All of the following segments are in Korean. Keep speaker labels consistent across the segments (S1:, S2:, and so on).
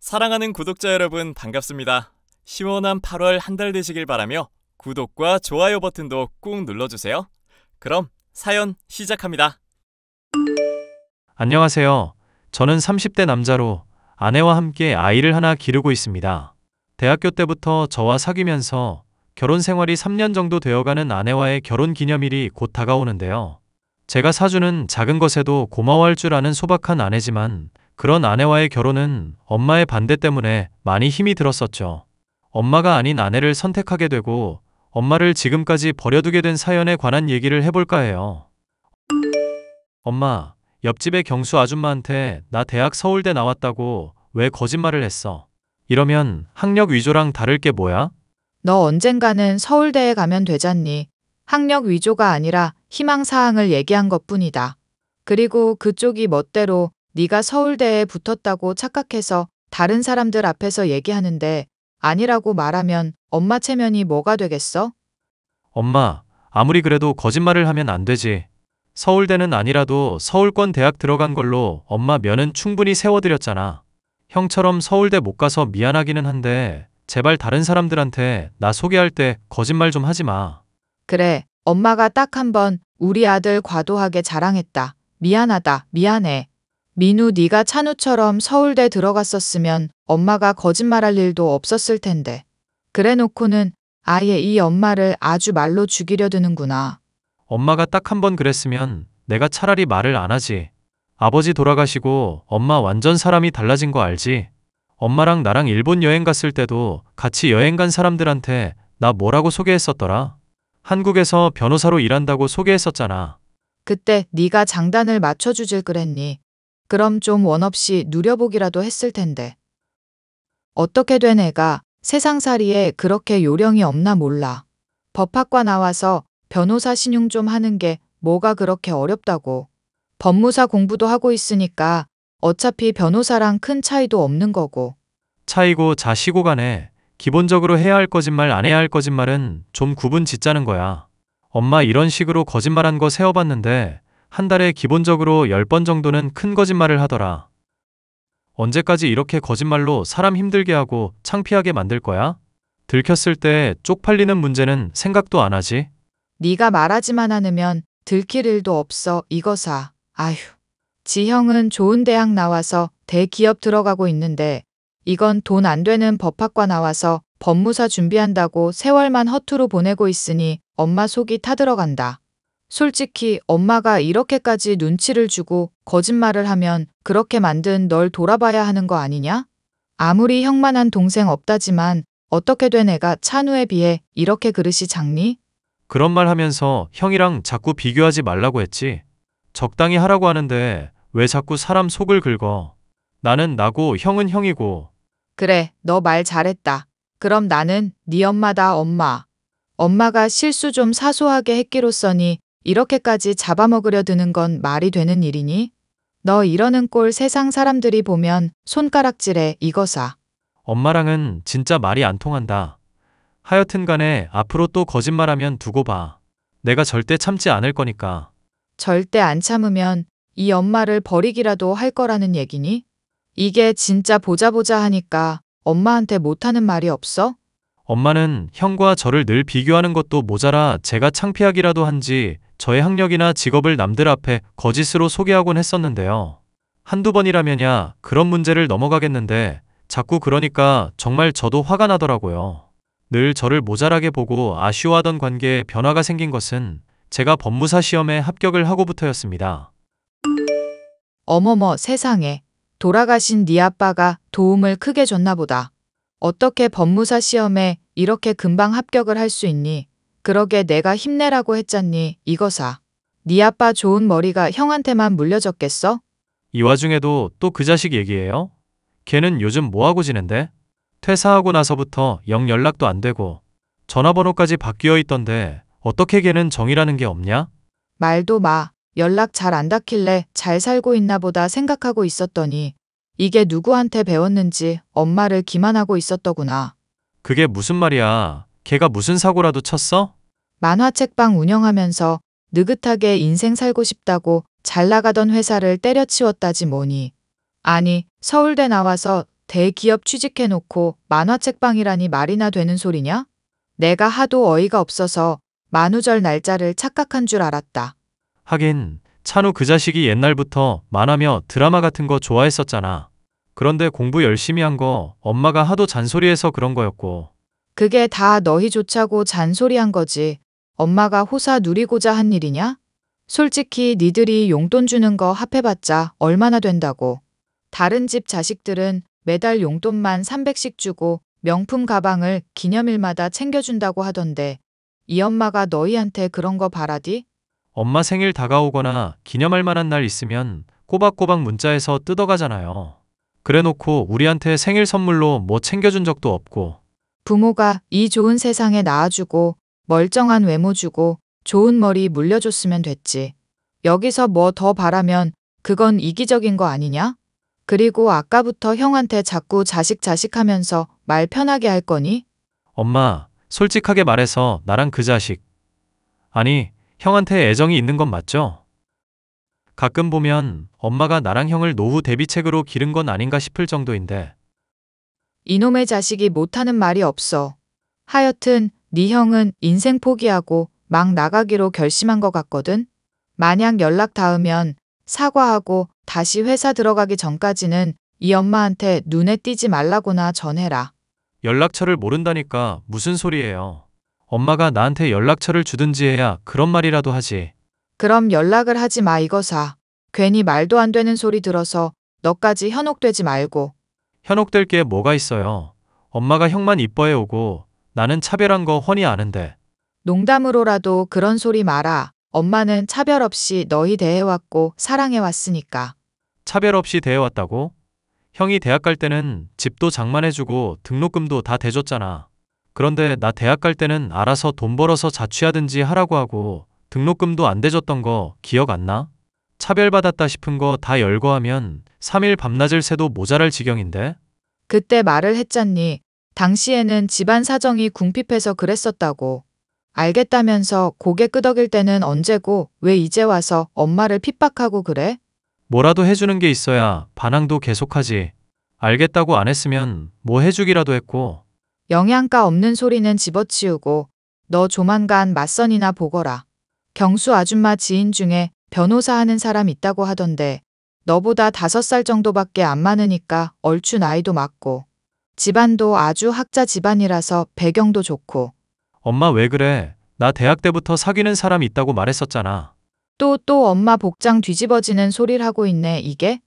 S1: 사랑하는 구독자 여러분 반갑습니다. 시원한 8월 한 달 되시길 바라며 구독과 좋아요 버튼도 꾹 눌러주세요. 그럼 사연 시작합니다.
S2: 안녕하세요. 저는 30대 남자로 아내와 함께 아이를 하나 기르고 있습니다. 대학교 때부터 저와 사귀면서 결혼 생활이 3년 정도 되어가는 아내와의 결혼 기념일이 곧 다가오는데요. 제가 사주는 작은 것에도 고마워할 줄 아는 소박한 아내지만 그런 아내와의 결혼은 엄마의 반대 때문에 많이 힘이 들었었죠. 엄마가 아닌 아내를 선택하게 되고 엄마를 지금까지 버려두게 된 사연에 관한 얘기를 해볼까 해요. 엄마, 옆집의 경수 아줌마한테 나 대학 서울대 나왔다고 왜 거짓말을 했어? 이러면 학력 위조랑 다를 게 뭐야?
S3: 너 언젠가는 서울대에 가면 되잖니. 학력 위조가 아니라 희망사항을 얘기한 것뿐이다. 그리고 그쪽이 멋대로 네가 서울대에 붙었다고 착각해서 다른 사람들 앞에서 얘기하는데 아니라고 말하면 엄마 체면이 뭐가 되겠어?
S2: 엄마, 아무리 그래도 거짓말을 하면 안 되지. 서울대는 아니라도 서울권 대학 들어간 걸로 엄마 면은 충분히 세워드렸잖아. 형처럼 서울대 못 가서 미안하기는 한데 제발 다른 사람들한테 나 소개할 때 거짓말 좀 하지 마.
S3: 그래, 엄마가 딱 한 번 우리 아들 과도하게 자랑했다. 미안하다, 미안해. 민우 네가 찬우처럼 서울대 들어갔었으면 엄마가 거짓말할 일도 없었을 텐데. 그래 놓고는 아예 이 엄마를 아주 말로 죽이려 드는구나.
S2: 엄마가 딱 한 번 그랬으면 내가 차라리 말을 안 하지. 아버지 돌아가시고 엄마 완전 사람이 달라진 거 알지? 엄마랑 나랑 일본 여행 갔을 때도 같이 여행 간 사람들한테 나 뭐라고 소개했었더라? 한국에서 변호사로 일한다고 소개했었잖아.
S3: 그때 네가 장단을 맞춰주질 그랬니? 그럼 좀 원 없이 누려보기라도 했을 텐데. 어떻게 된 애가 세상살이에 그렇게 요령이 없나 몰라. 법학과 나와서 변호사 신용 좀 하는 게 뭐가 그렇게 어렵다고. 법무사 공부도 하고 있으니까 어차피 변호사랑 큰 차이도 없는 거고.
S2: 차이고 자시고 간에 기본적으로 해야 할 거짓말 안 해야 할 거짓말은 좀 구분 짓자는 거야. 엄마 이런 식으로 거짓말한 거 세어봤는데 한 달에 기본적으로 10번 정도는 큰 거짓말을 하더라. 언제까지 이렇게 거짓말로 사람 힘들게 하고 창피하게 만들 거야? 들켰을 때 쪽팔리는 문제는 생각도 안 하지?
S3: 네가 말하지만 않으면 들킬 일도 없어 이거사. 아휴. 지형은 좋은 대학 나와서 대기업 들어가고 있는데 이건 돈 안 되는 법학과 나와서 법무사 준비한다고 세월만 허투루 보내고 있으니 엄마 속이 타들어간다. 솔직히 엄마가 이렇게까지 눈치를 주고 거짓말을 하면 그렇게 만든 널 돌아봐야 하는 거 아니냐? 아무리 형만한 동생 없다지만 어떻게 된 애가 찬우에 비해 이렇게 그릇이 작니?
S2: 그런 말 하면서 형이랑 자꾸 비교하지 말라고 했지. 적당히 하라고 하는데 왜 자꾸 사람 속을 긁어. 나는 나고 형은 형이고.
S3: 그래, 너 말 잘했다. 그럼 나는 네 엄마다 엄마. 엄마가 실수 좀 사소하게 했기로써니 이렇게까지 잡아먹으려 드는 건 말이 되는 일이니? 너 이러는 꼴 세상 사람들이 보면 손가락질해 이거사.
S2: 엄마랑은 진짜 말이 안 통한다. 하여튼 간에 앞으로 또 거짓말하면 두고 봐. 내가 절대 참지 않을 거니까.
S3: 절대 안 참으면 이 엄마를 버리기라도 할 거라는 얘기니? 이게 진짜 보자 보자 하니까 엄마한테 못하는 말이 없어?
S2: 엄마는 형과 저를 늘 비교하는 것도 모자라 제가 창피하기라도 한지 저의 학력이나 직업을 남들 앞에 거짓으로 소개하곤 했었는데요. 한두 번이라면야 그런 문제를 넘어가겠는데 자꾸 그러니까 정말 저도 화가 나더라고요. 늘 저를 모자라게 보고 아쉬워하던 관계에 변화가 생긴 것은 제가 법무사 시험에 합격을 하고부터였습니다.
S3: 어머머 세상에. 돌아가신 네 아빠가 도움을 크게 줬나 보다. 어떻게 법무사 시험에 이렇게 금방 합격을 할 수 있니? 그러게 내가 힘내라고 했잖니 이거사. 네 아빠 좋은 머리가 형한테만 물려졌겠어?
S2: 이 와중에도 또 그 자식 얘기예요? 걔는 요즘 뭐하고 지낸대? 퇴사하고 나서부터 영 연락도 안 되고 전화번호까지 바뀌어 있던데 어떻게 걔는 정이라는 게 없냐?
S3: 말도 마. 연락 잘 안 닿길래 잘 살고 있나 보다 생각하고 있었더니 이게 누구한테 배웠는지 엄마를 기만하고 있었더구나.
S2: 그게 무슨 말이야? 걔가 무슨 사고라도 쳤어?
S3: 만화책방 운영하면서 느긋하게 인생 살고 싶다고 잘 나가던 회사를 때려치웠다지 뭐니. 아니, 서울대 나와서 대기업 취직해놓고 만화책방이라니 말이나 되는 소리냐? 내가 하도 어이가 없어서 만우절 날짜를 착각한 줄 알았다.
S2: 하긴 찬우 그 자식이 옛날부터 만화며 드라마 같은 거 좋아했었잖아. 그런데 공부 열심히 한 거 엄마가 하도 잔소리해서 그런 거였고.
S3: 그게 다 너희 좋자고 잔소리한 거지. 엄마가 호사 누리고자 한 일이냐? 솔직히 니들이 용돈 주는 거 합해봤자 얼마나 된다고. 다른 집 자식들은 매달 용돈만 300씩 주고 명품 가방을 기념일마다 챙겨준다고 하던데 이 엄마가 너희한테 그런 거 바라디?
S2: 엄마 생일 다가오거나 기념할 만한 날 있으면 꼬박꼬박 문자해서 뜯어가잖아요. 그래놓고 우리한테 생일 선물로 뭐 챙겨준 적도 없고.
S3: 부모가 이 좋은 세상에 낳아주고 멀쩡한 외모 주고 좋은 머리 물려줬으면 됐지. 여기서 뭐 더 바라면 그건 이기적인 거 아니냐? 그리고 아까부터 형한테 자꾸 자식 하면서 말 편하게 할 거니?
S2: 엄마, 솔직하게 말해서 나랑 그 자식, 아니, 형한테 애정이 있는 건 맞죠? 가끔 보면 엄마가 나랑 형을 노후 대비책으로 기른 건 아닌가 싶을 정도인데.
S3: 이놈의 자식이 못하는 말이 없어. 하여튼 네 형은 인생 포기하고 막 나가기로 결심한 것 같거든. 만약 연락 닿으면 사과하고 다시 회사 들어가기 전까지는 이 엄마한테 눈에 띄지 말라고나 전해라.
S2: 연락처를 모른다니까 무슨 소리예요? 엄마가 나한테 연락처를 주든지 해야 그런 말이라도 하지.
S3: 그럼 연락을 하지 마 이거사. 괜히 말도 안 되는 소리 들어서 너까지 현혹되지 말고.
S2: 현혹될 게 뭐가 있어요? 엄마가 형만 이뻐해 오고 나는 차별한 거 훤히 아는데.
S3: 농담으로라도 그런 소리 마라. 엄마는 차별 없이 너희 대해왔고 사랑해왔으니까.
S2: 차별 없이 대해왔다고? 형이 대학 갈 때는 집도 장만해주고 등록금도 다 대줬잖아. 그런데 나 대학 갈 때는 알아서 돈 벌어서 자취하든지 하라고 하고 등록금도 안 대줬던 거 기억 안 나? 차별받았다 싶은 거 다 열거하면 3일 밤낮을 새도 모자랄 지경인데?
S3: 그때 말을 했잖니. 당시에는 집안 사정이 궁핍해서 그랬었다고. 알겠다면서 고개 끄덕일 때는 언제고 왜 이제 와서 엄마를 핍박하고 그래?
S2: 뭐라도 해주는 게 있어야 반항도 계속하지. 알겠다고 안 했으면 뭐 해주기라도 했고.
S3: 영양가 없는 소리는 집어치우고 너 조만간 맞선이나 보거라. 경수 아줌마 지인 중에 변호사 하는 사람 있다고 하던데 너보다 5살 정도밖에 안 많으니까 얼추 나이도 맞고 집안도 아주 학자 집안이라서 배경도 좋고
S2: 엄마 왜 그래? 나 대학 때부터 사귀는 사람 있다고 말했었잖아.
S3: 또 엄마 복장 뒤집어지는 소리를 하고 있네 이게?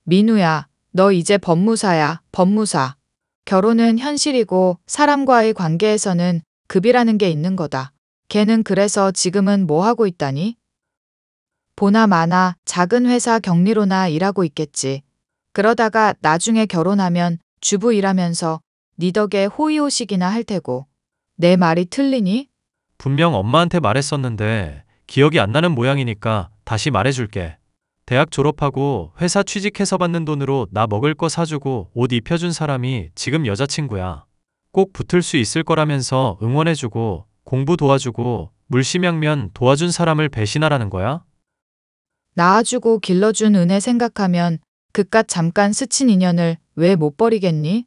S3: 민우야, 너 이제 법무사야, 법무사. 결혼은 현실이고 사람과의 관계에서는 급이라는 게 있는 거다. 걔는 그래서 지금은 뭐 하고 있다니? 보나 마나 작은 회사 격리로나 일하고 있겠지. 그러다가 나중에 결혼하면 주부 일하면서 네 덕에 호의호식이나 할 테고. 내 말이 틀리니?
S2: 분명 엄마한테 말했었는데 기억이 안 나는 모양이니까 다시 말해줄게. 대학 졸업하고 회사 취직해서 받는 돈으로 나 먹을 거 사주고 옷 입혀준 사람이 지금 여자친구야. 꼭 붙을 수 있을 거라면서 응원해주고 공부 도와주고 물심양면 도와준 사람을 배신하라는 거야?
S3: 낳아주고 길러준 은혜 생각하면 그깟 잠깐 스친 인연을 왜 못 버리겠니?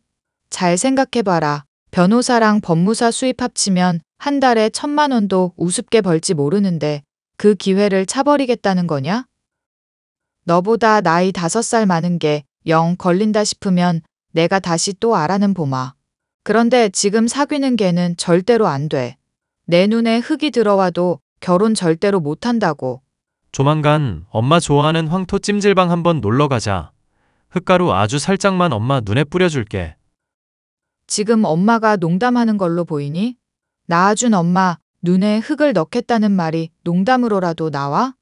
S3: 잘 생각해봐라. 변호사랑 법무사 수입 합치면 한 달에 1,000만 원도 우습게 벌지 모르는데 그 기회를 차버리겠다는 거냐? 너보다 나이 5살 많은 게 영 걸린다 싶으면 내가 다시 또 알아는 보마. 그런데 지금 사귀는 걔는 절대로 안 돼. 내 눈에 흙이 들어와도 결혼 절대로 못 한다고.
S2: 조만간 엄마 좋아하는 황토 찜질방 한번 놀러 가자. 흙가루 아주 살짝만 엄마 눈에 뿌려줄게.
S3: 지금 엄마가 농담하는 걸로 보이니? 낳아준 엄마 눈에 흙을 넣겠다는 말이 농담으로라도 나와?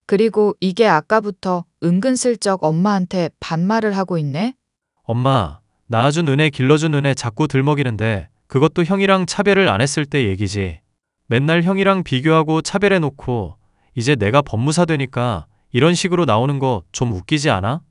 S3: 그리고 이게 아까부터 은근슬쩍 엄마한테 반말을 하고 있네?
S2: 엄마, 낳아준 은혜 길러준 은혜 자꾸 들먹이는데 그것도 형이랑 차별을 안 했을 때 얘기지. 맨날 형이랑 비교하고 차별해놓고 이제 내가 법무사 되니까 이런 식으로 나오는 거 좀 웃기지 않아?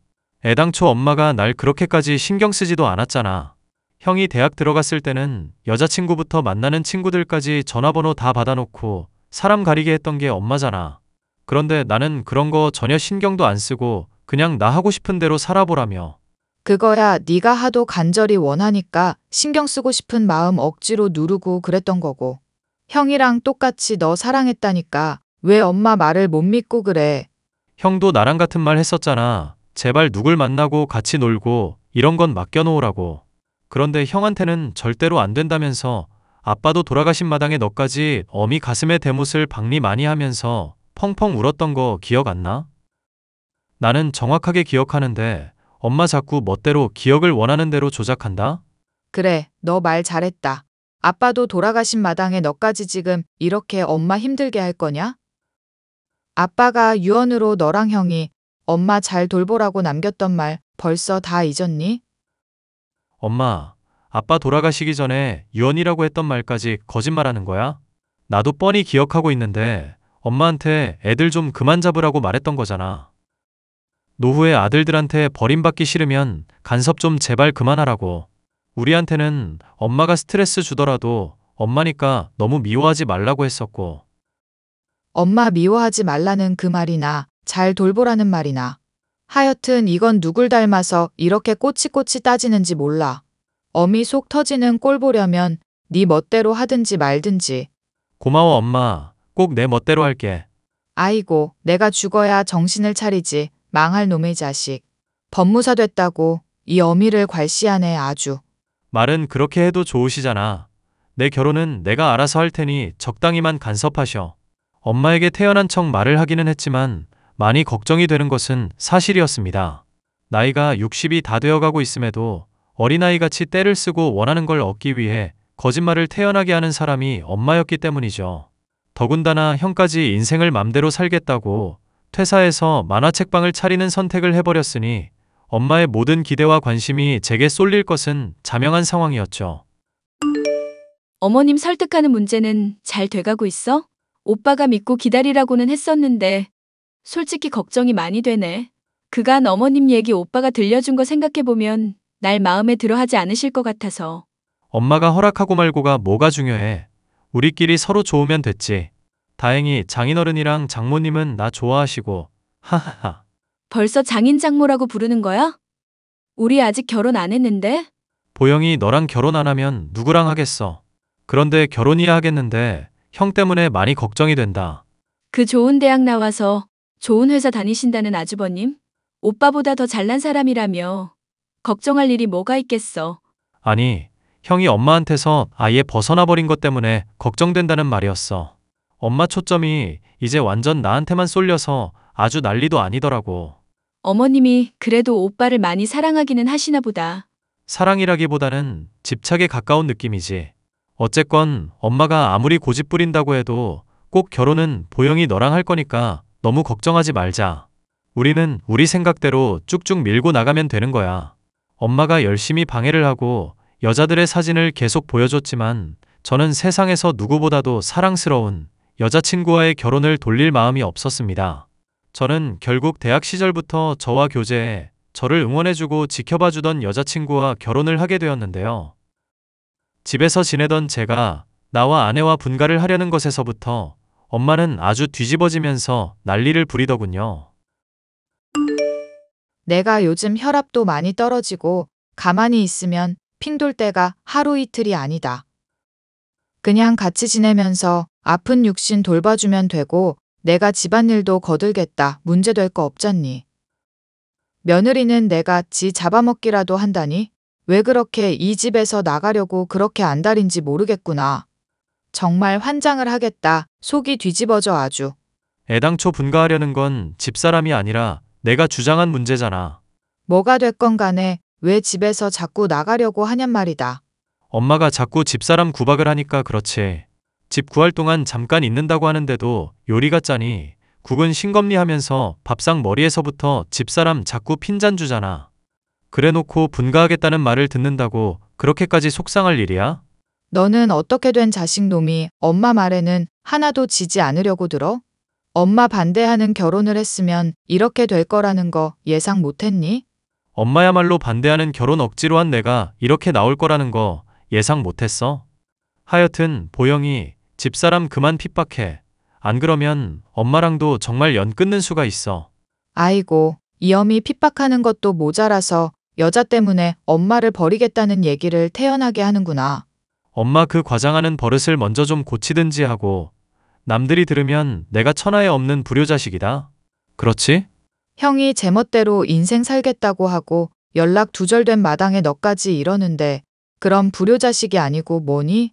S2: 애당초 엄마가 날 그렇게까지 신경 쓰지도 않았잖아. 형이 대학 들어갔을 때는 여자친구부터 만나는 친구들까지 전화번호 다 받아놓고 사람 가리게 했던 게 엄마잖아. 그런데 나는 그런 거 전혀 신경도 안 쓰고 그냥 나 하고 싶은 대로 살아보라며.
S3: 그거야 네가 하도 간절히 원하니까 신경 쓰고 싶은 마음 억지로 누르고 그랬던 거고. 형이랑 똑같이 너 사랑했다니까 왜 엄마 말을 못 믿고 그래.
S2: 형도 나랑 같은 말 했었잖아. 제발 누굴 만나고 같이 놀고 이런 건 맡겨놓으라고. 그런데 형한테는 절대로 안 된다면서 아빠도 돌아가신 마당에 너까지 어미 가슴에 대못을 박리 많이 하면서 펑펑 울었던 거 기억 안 나? 나는 정확하게 기억하는데 엄마 자꾸 멋대로 기억을 원하는 대로 조작한다?
S3: 그래, 너 말 잘했다. 아빠도 돌아가신 마당에 너까지 지금 이렇게 엄마 힘들게 할 거냐? 아빠가 유언으로 너랑 형이 엄마 잘 돌보라고 남겼던 말 벌써 다 잊었니?
S2: 엄마, 아빠 돌아가시기 전에 유언이라고 했던 말까지 거짓말하는 거야? 나도 뻔히 기억하고 있는데 엄마한테 애들 좀 그만 잡으라고 말했던 거잖아. 노후에 아들들한테 버림받기 싫으면 간섭 좀 제발 그만하라고. 우리한테는 엄마가 스트레스 주더라도 엄마니까 너무 미워하지 말라고 했었고.
S3: 엄마 미워하지 말라는 그 말이나 잘 돌보라는 말이나. 하여튼 이건 누굴 닮아서 이렇게 꼬치꼬치 따지는지 몰라. 어미 속 터지는 꼴 보려면 네 멋대로 하든지 말든지.
S2: 고마워 엄마. 꼭 내 멋대로 할게.
S3: 아이고, 내가 죽어야 정신을 차리지. 망할 놈의 자식. 법무사 됐다고 이 어미를 괄시하네 아주.
S2: 말은 그렇게 해도 좋으시잖아. 내 결혼은 내가 알아서 할 테니 적당히만 간섭하셔. 엄마에게 태연한 척 말을 하기는 했지만 많이 걱정이 되는 것은 사실이었습니다. 나이가 60이 다 되어가고 있음에도 어린아이같이 떼를 쓰고 원하는 걸 얻기 위해 거짓말을 태연하게 하는 사람이 엄마였기 때문이죠. 더군다나 형까지 인생을 맘대로 살겠다고 퇴사해서 만화책방을 차리는 선택을 해버렸으니 엄마의 모든 기대와 관심이 제게 쏠릴 것은 자명한 상황이었죠.
S4: 어머님 설득하는 문제는 잘 돼가고 있어? 오빠가 믿고 기다리라고는 했었는데 솔직히 걱정이 많이 되네. 그간 어머님 얘기 오빠가 들려준 거 생각해보면 날 마음에 들어 하지 않으실 것 같아서.
S2: 엄마가 허락하고 말고가 뭐가 중요해. 우리끼리 서로 좋으면 됐지. 다행히 장인어른이랑 장모님은 나 좋아하시고. 하하하.
S4: 벌써 장인 장모라고 부르는 거야? 우리 아직 결혼 안 했는데?
S2: 보영이 너랑 결혼 안 하면 누구랑 하겠어. 그런데 결혼이야 하겠는데 형 때문에 많이 걱정이 된다.
S4: 그 좋은 대학 나와서 좋은 회사 다니신다는 아주버님? 오빠보다 더 잘난 사람이라며 걱정할 일이 뭐가 있겠어.
S2: 아니, 형이 엄마한테서 아예 벗어나 버린 것 때문에 걱정된다는 말이었어. 엄마 초점이 이제 완전 나한테만 쏠려서 아주 난리도 아니더라고.
S4: 어머님이 그래도 오빠를 많이 사랑하기는 하시나 보다.
S2: 사랑이라기보다는 집착에 가까운 느낌이지. 어쨌건 엄마가 아무리 고집 부린다고 해도 꼭 결혼은 보영이 너랑 할 거니까 너무 걱정하지 말자. 우리는 우리 생각대로 쭉쭉 밀고 나가면 되는 거야. 엄마가 열심히 방해를 하고 여자들의 사진을 계속 보여줬지만 저는 세상에서 누구보다도 사랑스러운 여자친구와의 결혼을 돌릴 마음이 없었습니다. 저는 결국 대학 시절부터 저와 교제해 저를 응원해주고 지켜봐주던 여자친구와 결혼을 하게 되었는데요. 집에서 지내던 제가 나와 아내와 분가를 하려는 것에서부터 엄마는 아주 뒤집어지면서 난리를 부리더군요.
S3: 내가 요즘 혈압도 많이 떨어지고 가만히 있으면 핑돌 때가 하루 이틀이 아니다. 그냥 같이 지내면서 아픈 육신 돌봐주면 되고 내가 집안일도 거들겠다. 문제될 거 없잖니. 며느리는 내가 지 잡아먹기라도 한다니? 왜 그렇게 이 집에서 나가려고 그렇게 안달인지 모르겠구나. 정말 환장을 하겠다. 속이 뒤집어져 아주.
S2: 애당초 분가하려는 건 집사람이 아니라 내가 주장한 문제잖아.
S3: 뭐가 됐건 간에 왜 집에서 자꾸 나가려고 하냔 말이다.
S2: 엄마가 자꾸 집사람 구박을 하니까 그렇지. 집 구할 동안 잠깐 있는다고 하는데도 요리가 짜니 국은 싱겁니 하면서 밥상 머리에서부터 집사람 자꾸 핀잔 주잖아. 그래놓고 분가하겠다는 말을 듣는다고 그렇게까지 속상할 일이야?
S3: 너는 어떻게 된 자식놈이 엄마 말에는 하나도 지지 않으려고 들어? 엄마 반대하는 결혼을 했으면 이렇게 될 거라는 거 예상 못했니?
S2: 엄마야말로 반대하는 결혼 억지로 한 내가 이렇게 나올 거라는 거 예상 못했어? 하여튼 보영이 집사람 그만 핍박해. 안 그러면 엄마랑도 정말 연 끊는 수가 있어.
S3: 아이고, 이 어미 핍박하는 것도 모자라서 여자 때문에 엄마를 버리겠다는 얘기를 태연하게 하는구나.
S2: 엄마 그 과장하는 버릇을 먼저 좀 고치든지 하고 남들이 들으면 내가 천하에 없는 불효자식이다. 그렇지?
S3: 형이 제멋대로 인생 살겠다고 하고 연락 두절된 마당에 너까지 이러는데 그럼 불효자식이 아니고 뭐니?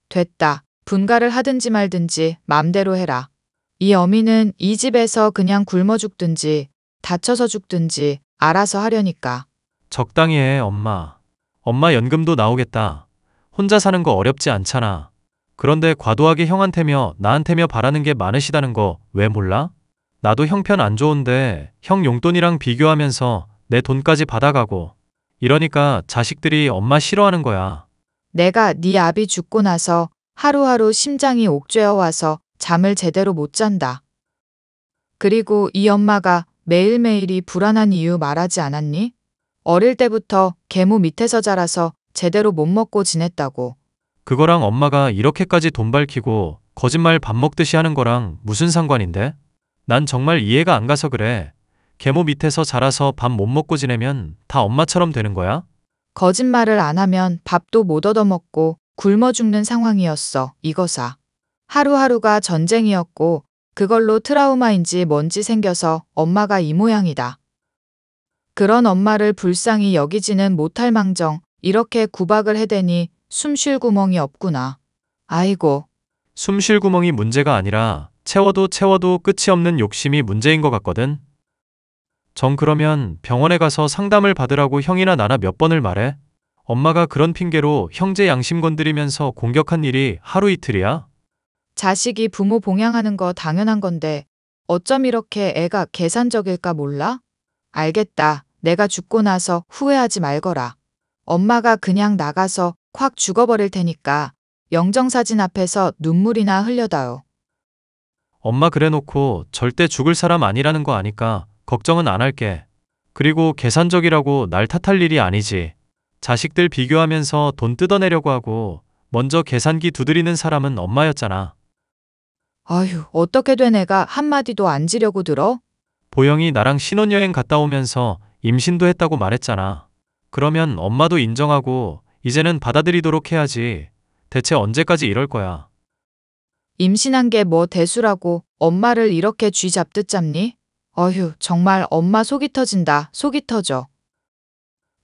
S3: 됐다. 분가를 하든지 말든지 맘대로 해라. 이 어미는 이 집에서 그냥 굶어 죽든지 다쳐서 죽든지 알아서 하려니까.
S2: 적당히 해, 엄마. 엄마 연금도 나오겠다. 혼자 사는 거 어렵지 않잖아. 그런데 과도하게 형한테며 나한테며 바라는 게 많으시다는 거 왜 몰라? 나도 형편 안 좋은데 형 용돈이랑 비교하면서 내 돈까지 받아가고 이러니까 자식들이 엄마 싫어하는 거야.
S3: 내가 네 아비 죽고 나서 하루하루 심장이 옥죄어 와서 잠을 제대로 못 잔다. 그리고 이 엄마가 매일매일이 불안한 이유 말하지 않았니? 어릴 때부터 계모 밑에서 자라서 제대로 못 먹고 지냈다고.
S2: 그거랑 엄마가 이렇게까지 돈 밝히고 거짓말 밥 먹듯이 하는 거랑 무슨 상관인데? 난 정말 이해가 안 가서 그래. 계모 밑에서 자라서 밥 못 먹고 지내면 다 엄마처럼 되는 거야?
S3: 거짓말을 안 하면 밥도 못 얻어먹고 굶어 죽는 상황이었어, 이거사. 하루하루가 전쟁이었고 그걸로 트라우마인지 뭔지 생겨서 엄마가 이 모양이다. 그런 엄마를 불쌍히 여기지는 못할 망정 이렇게 구박을 해대니 숨 쉴 구멍이 없구나. 아이고,
S2: 숨 쉴 구멍이 문제가 아니라 채워도 끝이 없는 욕심이 문제인 것 같거든. 정 그러면 병원에 가서 상담을 받으라고 형이나 나나 몇 번을 말해? 엄마가 그런 핑계로 형제 양심 건드리면서 공격한 일이 하루 이틀이야?
S3: 자식이 부모 봉양하는 거 당연한 건데 어쩜 이렇게 애가 계산적일까 몰라? 알겠다. 내가 죽고 나서 후회하지 말거라. 엄마가 그냥 나가서 콱 죽어버릴 테니까 영정사진 앞에서 눈물이나 흘려다오.
S2: 엄마 그래놓고 절대 죽을 사람 아니라는 거 아니까 걱정은 안 할게. 그리고 계산적이라고 날 탓할 일이 아니지. 자식들 비교하면서 돈 뜯어내려고 하고 먼저 계산기 두드리는 사람은 엄마였잖아.
S3: 아휴, 어떻게 된 애가 한마디도 안 지려고 들어?
S2: 보영이 나랑 신혼여행 갔다 오면서 임신도 했다고 말했잖아. 그러면 엄마도 인정하고 이제는 받아들이도록 해야지. 대체 언제까지 이럴 거야?
S3: 임신한 게 뭐 대수라고 엄마를 이렇게 쥐 잡듯 잡니? 어휴, 정말 엄마 속이 터진다. 속이 터져.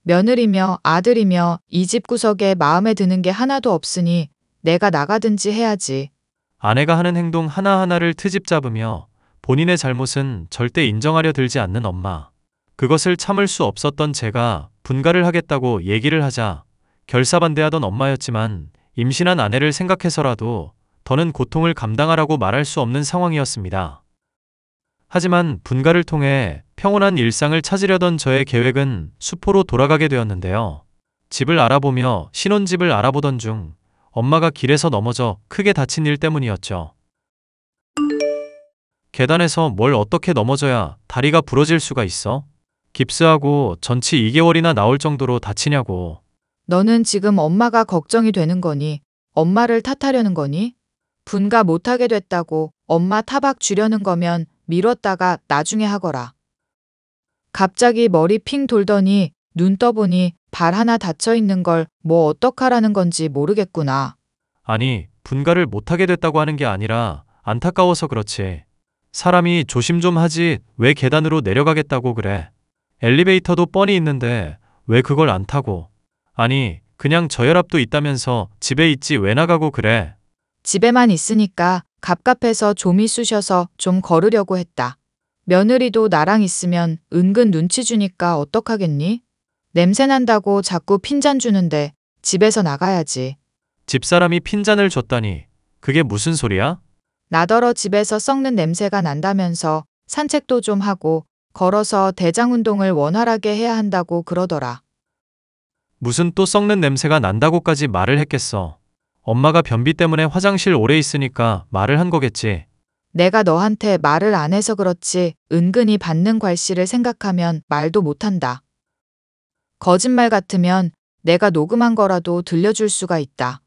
S3: 며느리며 아들이며 이 집 구석에 마음에 드는 게 하나도 없으니 내가 나가든지 해야지.
S2: 아내가 하는 행동 하나하나를 트집 잡으며 본인의 잘못은 절대 인정하려 들지 않는 엄마. 그것을 참을 수 없었던 제가 분가를 하겠다고 얘기를 하자 결사반대하던 엄마였지만 임신한 아내를 생각해서라도 더는 고통을 감당하라고 말할 수 없는 상황이었습니다. 하지만 분가를 통해 평온한 일상을 찾으려던 저의 계획은 수포로 돌아가게 되었는데요. 집을 알아보며 신혼집을 알아보던 중 엄마가 길에서 넘어져 크게 다친 일 때문이었죠. 계단에서 뭘 어떻게 넘어져야 다리가 부러질 수가 있어? 깁스하고 전치 2개월이나 나올 정도로 다치냐고.
S3: 너는 지금 엄마가 걱정이 되는 거니? 엄마를 탓하려는 거니? 분가 못하게 됐다고 엄마 타박 주려는 거면 미뤘다가 나중에 하거라. 갑자기 머리 핑 돌더니 눈 떠보니 발 하나 닫혀 있는 걸 뭐 어떡하라는 건지 모르겠구나.
S2: 아니, 분가를 못하게 됐다고 하는 게 아니라 안타까워서 그렇지. 사람이 조심 좀 하지 왜 계단으로 내려가겠다고 그래. 엘리베이터도 뻔히 있는데 왜 그걸 안 타고. 아니, 그냥 저혈압도 있다면서 집에 있지 왜 나가고 그래.
S3: 집에만 있으니까 갑갑해서 좀이 쑤셔서 좀 걸으려고 했다. 며느리도 나랑 있으면 은근 눈치 주니까 어떡하겠니? 냄새 난다고 자꾸 핀잔 주는데 집에서 나가야지.
S2: 집사람이 핀잔을 줬다니 그게 무슨 소리야?
S3: 나더러 집에서 썩는 냄새가 난다면서 산책도 좀 하고 걸어서 대장 운동을 원활하게 해야 한다고 그러더라.
S2: 무슨 또 썩는 냄새가 난다고까지 말을 했겠어. 엄마가 변비 때문에 화장실 오래 있으니까 말을 한 거겠지.
S3: 내가 너한테 말을 안 해서 그렇지 은근히 받는 괄시를 생각하면 말도 못한다. 거짓말 같으면 내가 녹음한 거라도 들려줄 수가 있다.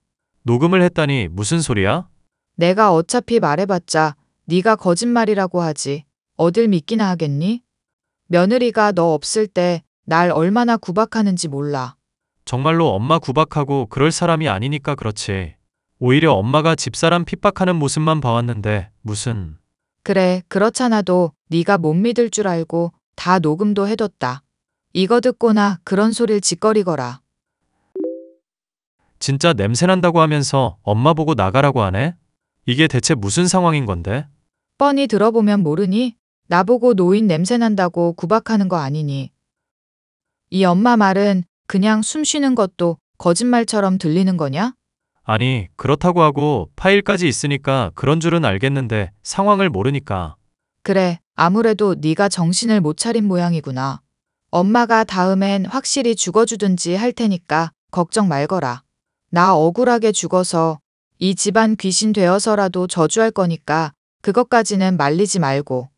S2: 녹음을 했다니 무슨 소리야?
S3: 내가 어차피 말해봤자 네가 거짓말이라고 하지. 어딜 믿기나 하겠니? 며느리가 너 없을 때 날 얼마나 구박하는지 몰라.
S2: 정말로 엄마 구박하고 그럴 사람이 아니니까 그렇지. 오히려 엄마가 집사람 핍박하는 모습만 봐왔는데 무슨.
S3: 그래, 그렇잖아도 네가 못 믿을 줄 알고 다 녹음도 해뒀다. 이거 듣고나 그런 소릴 짓거리거라.
S2: 진짜 냄새난다고 하면서 엄마 보고 나가라고 하네? 이게 대체 무슨 상황인 건데?
S3: 뻔히 들어보면 모르니? 나보고 노인 냄새난다고 구박하는 거 아니니. 이 엄마 말은 그냥 숨 쉬는 것도 거짓말처럼 들리는 거냐?
S2: 아니, 그렇다고 하고 파일까지 있으니까 그런 줄은 알겠는데 상황을 모르니까.
S3: 그래, 아무래도 네가 정신을 못 차린 모양이구나. 엄마가 다음엔 확실히 죽어주든지 할 테니까 걱정 말거라. 나 억울하게 죽어서 이 집안 귀신 되어서라도 저주할 거니까 그것까지는 말리지 말고.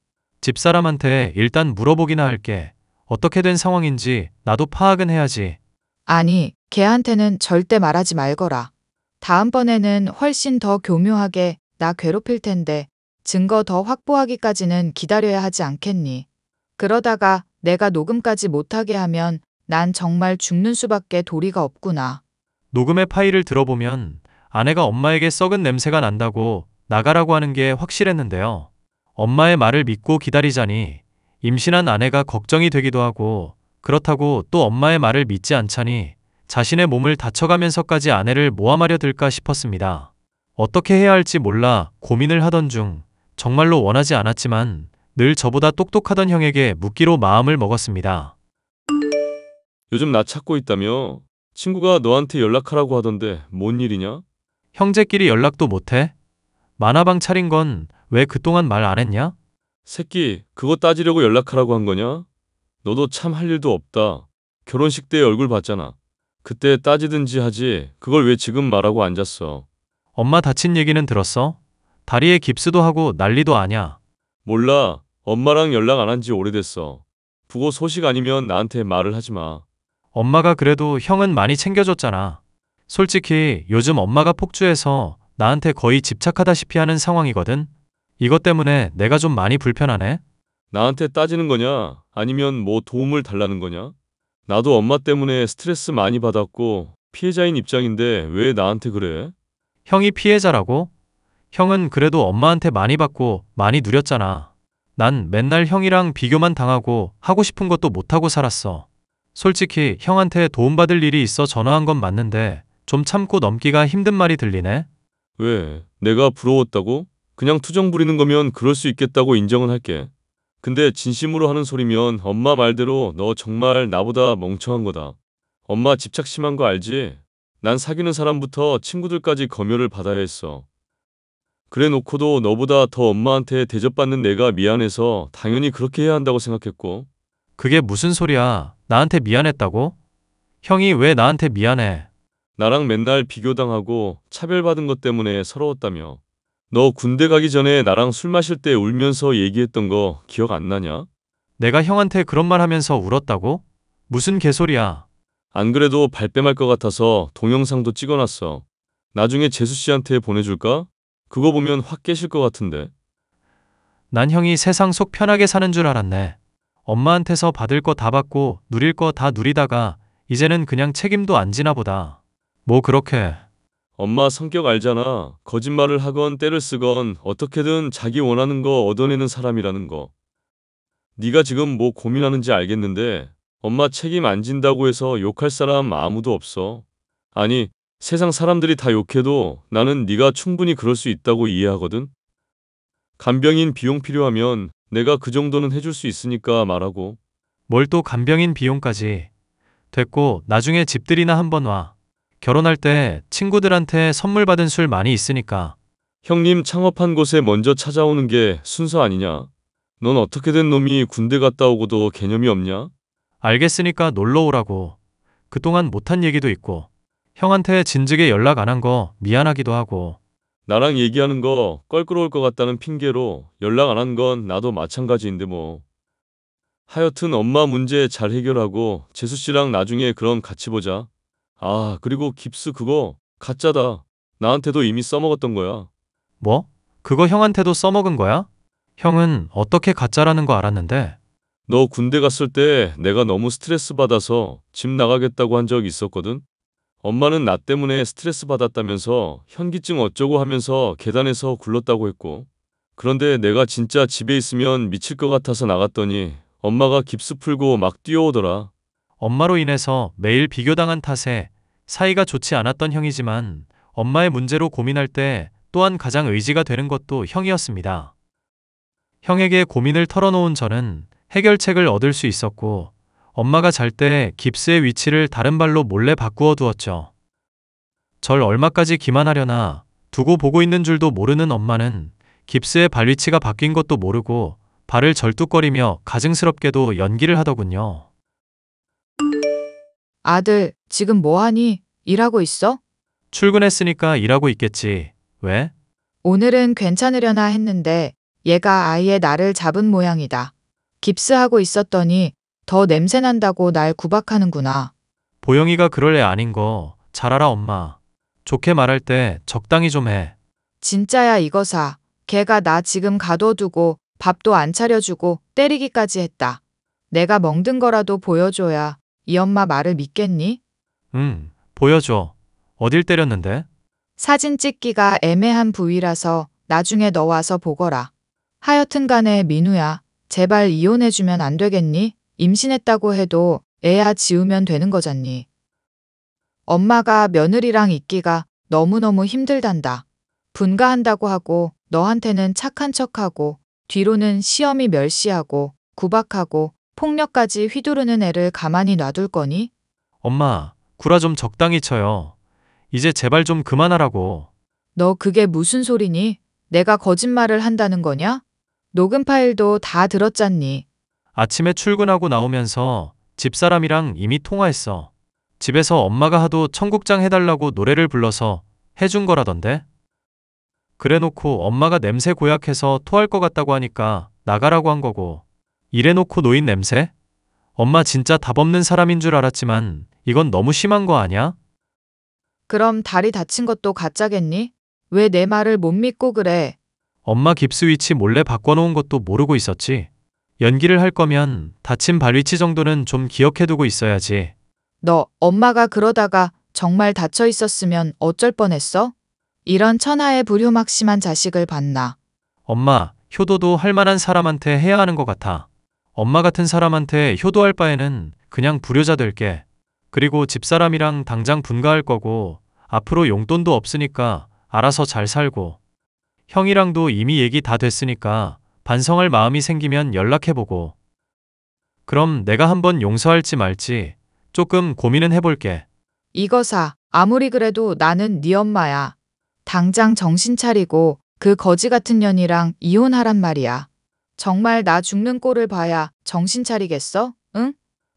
S2: 집사람한테 일단 물어보기나 할게. 어떻게 된 상황인지 나도 파악은 해야지.
S3: 아니, 걔한테는 절대 말하지 말거라. 다음번에는 훨씬 더 교묘하게 나 괴롭힐 텐데 증거 더 확보하기까지는 기다려야 하지 않겠니? 그러다가 내가 녹음까지 못하게 하면 난 정말 죽는 수밖에 도리가 없구나.
S2: 녹음의 파일을 들어보면 아내가 엄마에게 썩은 냄새가 난다고 나가라고 하는 게 확실했는데요. 엄마의 말을 믿고 기다리자니 임신한 아내가 걱정이 되기도 하고 그렇다고 또 엄마의 말을 믿지 않자니 자신의 몸을 다쳐가면서까지 아내를 모함하려 들까 싶었습니다. 어떻게 해야 할지 몰라 고민을 하던 중 정말로 원하지 않았지만 늘 저보다 똑똑하던 형에게 묻기로 마음을 먹었습니다.
S5: 요즘 나 찾고 있다며? 친구가 너한테 연락하라고 하던데 뭔 일이냐?
S2: 형제끼리 연락도 못해? 만화방 차린 건 왜 그동안 말 안 했냐?
S5: 새끼, 그거 따지려고 연락하라고 한 거냐? 너도 참 할 일도 없다. 결혼식 때 얼굴 봤잖아. 그때 따지든지 하지 그걸 왜 지금 말하고 앉았어?
S2: 엄마 다친 얘기는 들었어? 다리에 깁스도 하고 난리도 아냐.
S5: 몰라. 엄마랑 연락 안 한 지 오래됐어. 부고 소식 아니면 나한테 말을 하지 마.
S2: 엄마가 그래도 형은 많이 챙겨줬잖아. 솔직히 요즘 엄마가 폭주해서 나한테 거의 집착하다시피 하는 상황이거든. 이것 때문에 내가 좀 많이 불편하네.
S5: 나한테 따지는 거냐? 아니면 뭐 도움을 달라는 거냐? 나도 엄마 때문에 스트레스 많이 받았고 피해자인 입장인데 왜 나한테 그래?
S2: 형이 피해자라고? 형은 그래도 엄마한테 많이 받고 많이 누렸잖아. 난 맨날 형이랑 비교만 당하고 하고 싶은 것도 못하고 살았어. 솔직히 형한테 도움받을 일이 있어 전화한 건 맞는데 좀 참고 넘기가 힘든 말이 들리네.
S5: 왜? 내가 부러웠다고? 그냥 투정 부리는 거면 그럴 수 있겠다고 인정은 할게. 근데 진심으로 하는 소리면 엄마 말대로 너 정말 나보다 멍청한 거다. 엄마 집착 심한 거 알지? 난 사귀는 사람부터 친구들까지 검열을 받아야 했어. 그래 놓고도 너보다 더 엄마한테 대접받는 내가 미안해서 당연히 그렇게 해야 한다고 생각했고.
S2: 그게 무슨 소리야? 나한테 미안했다고? 형이 왜 나한테 미안해?
S5: 나랑 맨날 비교당하고 차별받은 것 때문에 서러웠다며. 너 군대 가기 전에 나랑 술 마실 때 울면서 얘기했던 거 기억 안 나냐?
S2: 내가 형한테 그런 말 하면서 울었다고? 무슨 개소리야?
S5: 안 그래도 발뺌할 것 같아서 동영상도 찍어놨어. 나중에 재수 씨한테 보내줄까? 그거 보면 확 깨실 것 같은데.
S2: 난 형이 세상 속 편하게 사는 줄 알았네. 엄마한테서 받을 거 다 받고 누릴 거 다 누리다가 이제는 그냥 책임도 안 지나 보다. 뭐 그렇게.
S5: 엄마 성격 알잖아. 거짓말을 하건 떼를 쓰건 어떻게든 자기 원하는 거 얻어내는 사람이라는 거. 네가 지금 뭐 고민하는지 알겠는데 엄마 책임 안 진다고 해서 욕할 사람 아무도 없어. 아니, 세상 사람들이 다 욕해도 나는 네가 충분히 그럴 수 있다고 이해하거든. 간병인 비용 필요하면 내가 그 정도는 해줄 수 있으니까 말하고.
S2: 뭘 또 간병인 비용까지. 됐고 나중에 집들이나 한번 와. 결혼할 때 친구들한테 선물 받은 술 많이 있으니까.
S5: 형님 창업한 곳에 먼저 찾아오는 게 순서 아니냐? 넌 어떻게 된 놈이 군대 갔다 오고도 개념이 없냐?
S2: 알겠으니까 놀러 오라고. 그동안 못한 얘기도 있고. 형한테 진즉에 연락 안 한 거 미안하기도 하고.
S5: 나랑 얘기하는 거 껄끄러울 것 같다는 핑계로 연락 안 한 건 나도 마찬가지인데 뭐. 하여튼 엄마 문제 잘 해결하고 재수 씨랑 나중에 그럼 같이 보자. 아, 그리고 깁스 그거 가짜다. 나한테도 이미 써먹었던 거야.
S2: 뭐? 그거 형한테도 써먹은 거야? 형은 어떻게 가짜라는 거 알았는데.
S5: 너 군대 갔을 때 내가 너무 스트레스 받아서 집 나가겠다고 한 적 있었거든? 엄마는 나 때문에 스트레스 받았다면서 현기증 어쩌고 하면서 계단에서 굴렀다고 했고. 그런데 내가 진짜 집에 있으면 미칠 것 같아서 나갔더니 엄마가 깁스 풀고 막 뛰어오더라.
S2: 엄마로 인해서 매일 비교당한 탓에 사이가 좋지 않았던 형이지만 엄마의 문제로 고민할 때 또한 가장 의지가 되는 것도 형이었습니다. 형에게 고민을 털어놓은 저는 해결책을 얻을 수 있었고 엄마가 잘 때 깁스의 위치를 다른 발로 몰래 바꾸어 두었죠. 절 얼마까지 기만하려나 두고 보고 있는 줄도 모르는 엄마는 깁스의 발 위치가 바뀐 것도 모르고 발을 절뚝거리며 가증스럽게도 연기를 하더군요.
S3: 아들, 지금 뭐하니? 일하고 있어?
S2: 출근했으니까 일하고 있겠지. 왜?
S3: 오늘은 괜찮으려나 했는데 얘가 아예 나를 잡은 모양이다. 깁스하고 있었더니 더 냄새난다고 날 구박하는구나.
S2: 보영이가 그럴 애 아닌 거 잘 알아 엄마. 좋게 말할 때 적당히 좀 해.
S3: 진짜야 이거사. 걔가 나 지금 가둬두고 밥도 안 차려주고 때리기까지 했다. 내가 멍든 거라도 보여줘야 이 엄마 말을 믿겠니?
S2: 응, 보여줘. 어딜 때렸는데?
S3: 사진 찍기가 애매한 부위라서 나중에 너 와서 보거라. 하여튼 간에 민우야, 제발 이혼해주면 안 되겠니? 임신했다고 해도 애야 지우면 되는 거잖니. 엄마가 며느리랑 있기가 너무너무 힘들단다. 분가한다고 하고 너한테는 착한 척하고 뒤로는 시어미 멸시하고 구박하고 폭력까지 휘두르는 애를 가만히 놔둘 거니?
S2: 엄마, 구라 좀 적당히 쳐요. 이제 제발 좀 그만하라고.
S3: 너 그게 무슨 소리니? 내가 거짓말을 한다는 거냐? 녹음 파일도 다 들었잖니.
S2: 아침에 출근하고 나오면서 집사람이랑 이미 통화했어. 집에서 엄마가 하도 청국장 해달라고 노래를 불러서 해준 거라던데? 그래놓고 엄마가 냄새 고약해서 토할 것 같다고 하니까 나가라고 한 거고. 이래놓고 노인 냄새? 엄마 진짜 답 없는 사람인 줄 알았지만 이건 너무 심한 거 아니야?
S3: 그럼 다리 다친 것도 가짜겠니? 왜 내 말을 못 믿고 그래?
S2: 엄마 깁스 위치 몰래 바꿔놓은 것도 모르고 있었지. 연기를 할 거면 다친 발 위치 정도는 좀 기억해두고 있어야지.
S3: 너 엄마가 그러다가 정말 다쳐 있었으면 어쩔 뻔했어? 이런 천하의 불효막심한 자식을 봤나.
S2: 엄마, 효도도 할 만한 사람한테 해야 하는 것 같아. 엄마 같은 사람한테 효도할 바에는 그냥 불효자 될게. 그리고 집사람이랑 당장 분가할 거고 앞으로 용돈도 없으니까 알아서 잘 살고. 형이랑도 이미 얘기 다 됐으니까 반성할 마음이 생기면 연락해보고. 그럼 내가 한번 용서할지 말지 조금 고민은 해볼게.
S3: 이거사, 아무리 그래도 나는 네 엄마야. 당장 정신 차리고 그 거지 같은 년이랑 이혼하란 말이야. 정말 나 죽는 꼴을 봐야 정신 차리겠어? 응?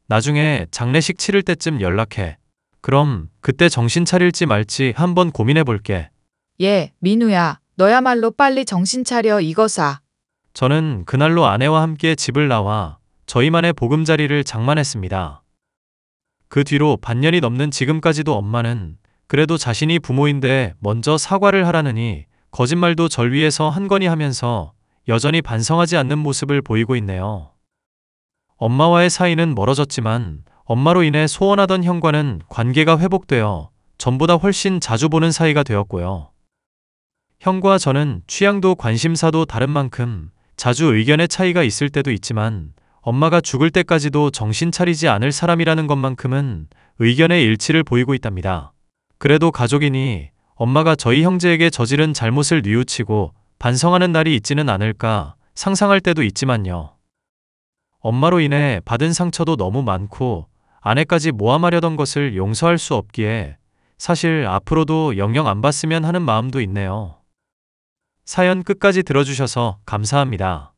S2: 나중에 장례식 치를 때쯤 연락해. 그럼 그때 정신 차릴지 말지 한번 고민해볼게.
S3: 예, 민우야. 너야말로 빨리 정신 차려 이거사.
S2: 저는 그날로 아내와 함께 집을 나와 저희만의 보금자리를 장만했습니다. 그 뒤로 반년이 넘는 지금까지도 엄마는 그래도 자신이 부모인데 먼저 사과를 하라느니 거짓말도 절 위해서 한 거니 하면서 여전히 반성하지 않는 모습을 보이고 있네요. 엄마와의 사이는 멀어졌지만 엄마로 인해 소원하던 형과는 관계가 회복되어 전보다 훨씬 자주 보는 사이가 되었고요. 형과 저는 취향도 관심사도 다른 만큼 자주 의견의 차이가 있을 때도 있지만 엄마가 죽을 때까지도 정신 차리지 않을 사람이라는 것만큼은 의견의 일치를 보이고 있답니다. 그래도 가족이니 엄마가 저희 형제에게 저지른 잘못을 뉘우치고 반성하는 날이 있지는 않을까 상상할 때도 있지만요. 엄마로 인해 받은 상처도 너무 많고 아내까지 모함하려던 것을 용서할 수 없기에 사실 앞으로도 영영 안 봤으면 하는 마음도 있네요. 사연 끝까지 들어주셔서 감사합니다.